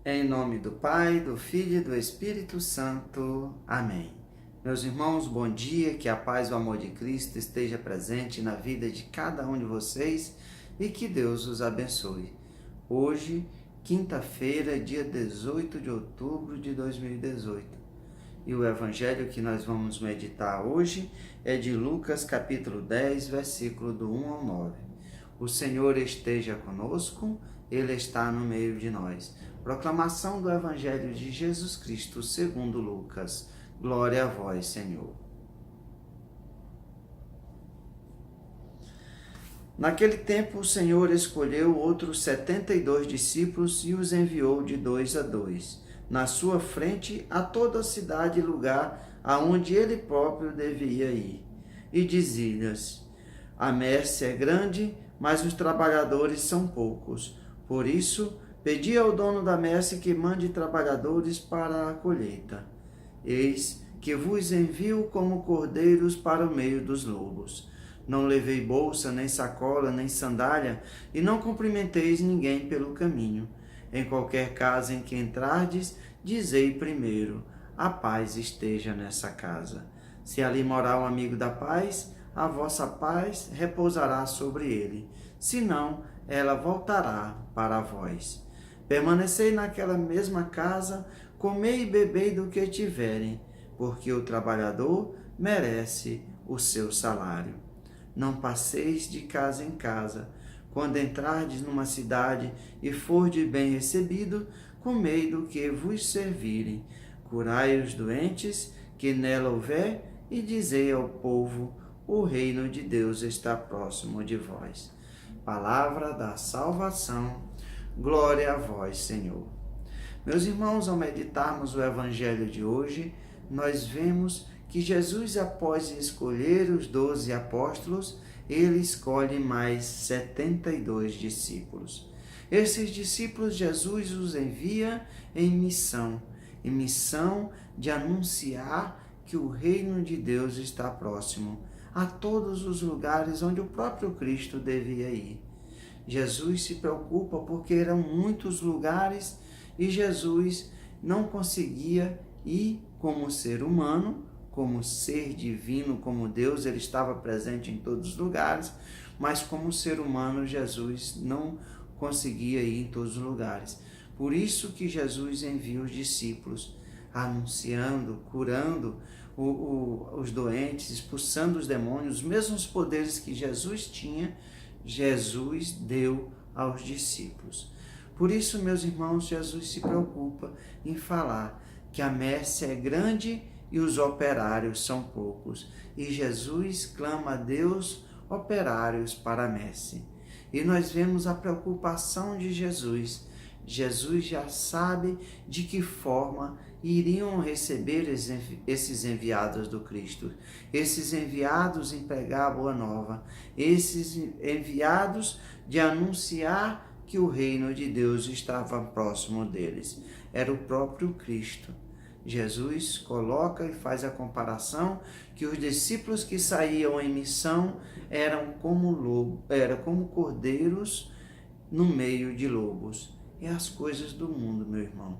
Em nome do Pai, do Filho e do Espírito Santo. Amém. Meus irmãos, bom dia, que a paz e o amor de Cristo esteja presente na vida de cada um de vocês e que Deus os abençoe. Hoje, quinta-feira, dia 18 de outubro de 2018. E o evangelho que nós vamos meditar hoje é de Lucas capítulo 10, versículo do 1 ao 9. O Senhor esteja conosco, Ele está no meio de nós. Proclamação do Evangelho de Jesus Cristo segundo Lucas. Glória a vós, Senhor. Naquele tempo o Senhor escolheu outros 72 discípulos e os enviou de 2 a 2, na sua frente a toda a cidade e lugar aonde ele próprio devia ir. E dizia-lhes: a messe é grande, mas os trabalhadores são poucos. Por isso, pedi ao dono da messe que mande trabalhadores para a colheita. Eis que vos envio como cordeiros para o meio dos lobos. Não levei bolsa, nem sacola, nem sandália, e não cumprimenteis ninguém pelo caminho. Em qualquer casa em que entrardes, dizei primeiro: a paz esteja nessa casa. Se ali morar um amigo da paz, a vossa paz repousará sobre ele. Se não, ela voltará para vós. Permanecei naquela mesma casa, comei e bebei do que tiverem, porque o trabalhador merece o seu salário. Não passeis de casa em casa. Quando entrardes numa cidade e fordes bem recebido, comei do que vos servirem. Curai os doentes que nela houver, e dizei ao povo: o reino de Deus está próximo de vós. Palavra da salvação. Glória a vós, Senhor. Meus irmãos, ao meditarmos o Evangelho de hoje, nós vemos que Jesus, após escolher os 12 apóstolos, ele escolhe mais 72 discípulos. Esses discípulos, Jesus os envia em missão de anunciar que o reino de Deus está próximo a todos os lugares onde o próprio Cristo devia ir. Jesus se preocupa porque eram muitos lugares e Jesus não conseguia ir como ser humano, como ser divino, como Deus, ele estava presente em todos os lugares, mas como ser humano, Jesus não conseguia ir em todos os lugares. Por isso que Jesus envia os discípulos, anunciando, curando os doentes, expulsando os demônios, os mesmos poderes que Jesus tinha, Jesus deu aos discípulos. Por isso, meus irmãos, Jesus se preocupa em falar que a messe é grande e os operários são poucos. E Jesus clama a Deus operários para a messe. E nós vemos a preocupação de Jesus. Jesus já sabe de que forma iriam receber esses enviados do Cristo. Esses enviados em pregar a boa nova. Esses enviados de anunciar que o reino de Deus estava próximo deles. Era o próprio Cristo. Jesus coloca e faz a comparação que os discípulos que saíam em missão eram como cordeiros no meio de lobos. É as coisas do mundo, meu irmão.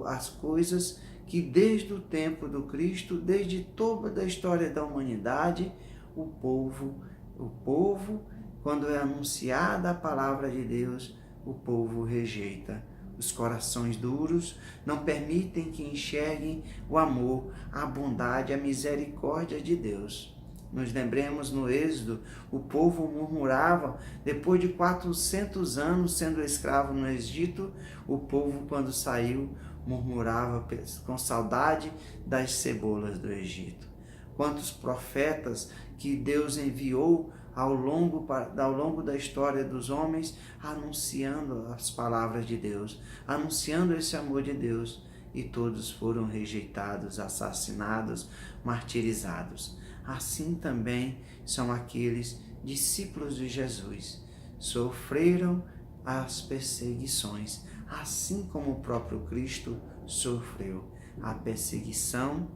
As coisas que desde o tempo do Cristo, desde toda a história da humanidade, o povo, quando é anunciada a palavra de Deus, o povo rejeita. Os corações duros não permitem que enxerguem o amor, a bondade, a misericórdia de Deus. Nos lembremos no Êxodo, o povo murmurava, depois de 400 anos sendo escravo no Egito, o povo quando saiu murmurava com saudade das cebolas do Egito. Quantos profetas que Deus enviou ao longo da história dos homens, anunciando as palavras de Deus, anunciando esse amor de Deus, e todos foram rejeitados, assassinados, martirizados. Assim também são aqueles discípulos de Jesus, sofreram as perseguições, assim como o próprio Cristo sofreu a perseguição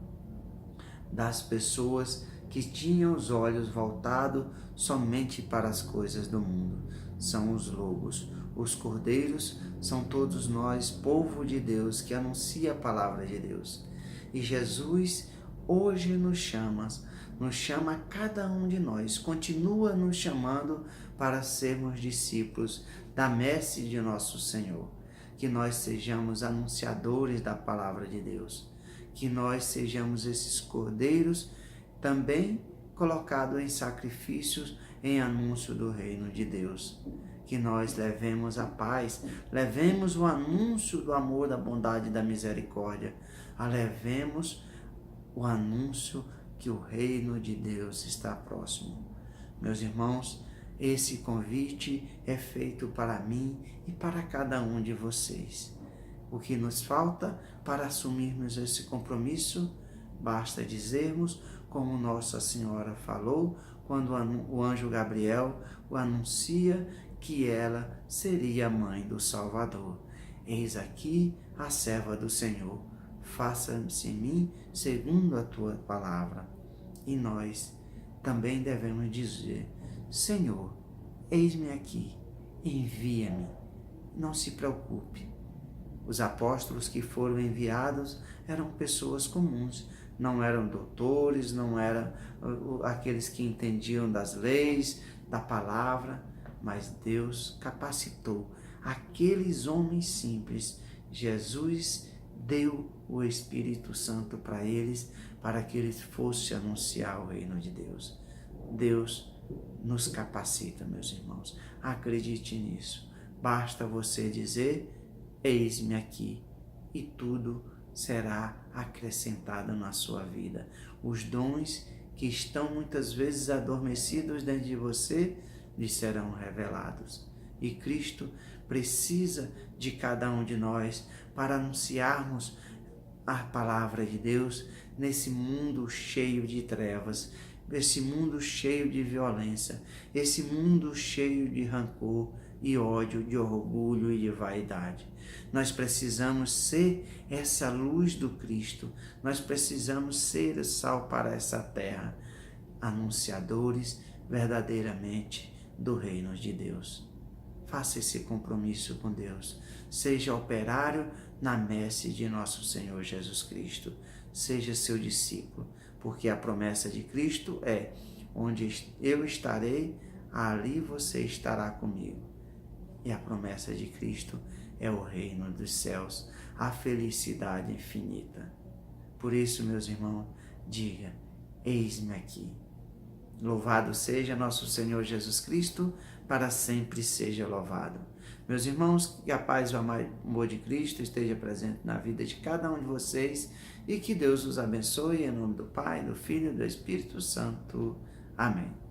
das pessoas que tinham os olhos voltados somente para as coisas do mundo. São os lobos. Os cordeiros são todos nós, povo de Deus, que anuncia a palavra de Deus. E Jesus hoje nos chama a cada um de nós, continua nos chamando para sermos discípulos da messe de nosso Senhor. Que nós sejamos anunciadores da palavra de Deus, que nós sejamos esses cordeiros também colocados em sacrifícios em anúncio do reino de Deus. Que nós levemos a paz, levemos o anúncio do amor, da bondade e da misericórdia, levemos o anúncio que o reino de Deus está próximo. Meus irmãos, esse convite é feito para mim e para cada um de vocês. O que nos falta para assumirmos esse compromisso? Basta dizermos, como Nossa Senhora falou, quando o anjo Gabriel o anuncia que ela seria a mãe do Salvador. Eis aqui a serva do Senhor, faça-se em mim segundo a tua palavra. E nós também devemos dizer, Senhor, eis-me aqui, envia-me. Não se preocupe. Os apóstolos que foram enviados eram pessoas comuns, não eram doutores, não eram aqueles que entendiam das leis, da palavra, mas Deus capacitou aqueles homens simples. Jesus deu o Espírito Santo para eles, para que eles fossem anunciar o reino de Deus. Deus nos capacita, meus irmãos. Acredite nisso. Basta você dizer, eis-me aqui, e tudo será acrescentado na sua vida. Os dons que estão muitas vezes adormecidos dentro de você lhe serão revelados. E Cristo precisa de cada um de nós para anunciarmos a palavra de Deus nesse mundo cheio de trevas, esse mundo cheio de violência, esse mundo cheio de rancor e ódio, de orgulho e de vaidade. Nós precisamos ser essa luz do Cristo, nós precisamos ser sal para essa terra, anunciadores verdadeiramente do reino de Deus. Faça esse compromisso com Deus, seja operário na messe de nosso Senhor Jesus Cristo, seja seu discípulo, porque a promessa de Cristo é, onde eu estarei, ali você estará comigo. E a promessa de Cristo é o reino dos céus, a felicidade infinita. Por isso, meus irmãos, diga, eis-me aqui. Louvado seja nosso Senhor Jesus Cristo, para sempre seja louvado. Meus irmãos, que a paz e o amor de Cristo esteja presente na vida de cada um de vocês e que Deus os abençoe em nome do Pai, do Filho e do Espírito Santo. Amém.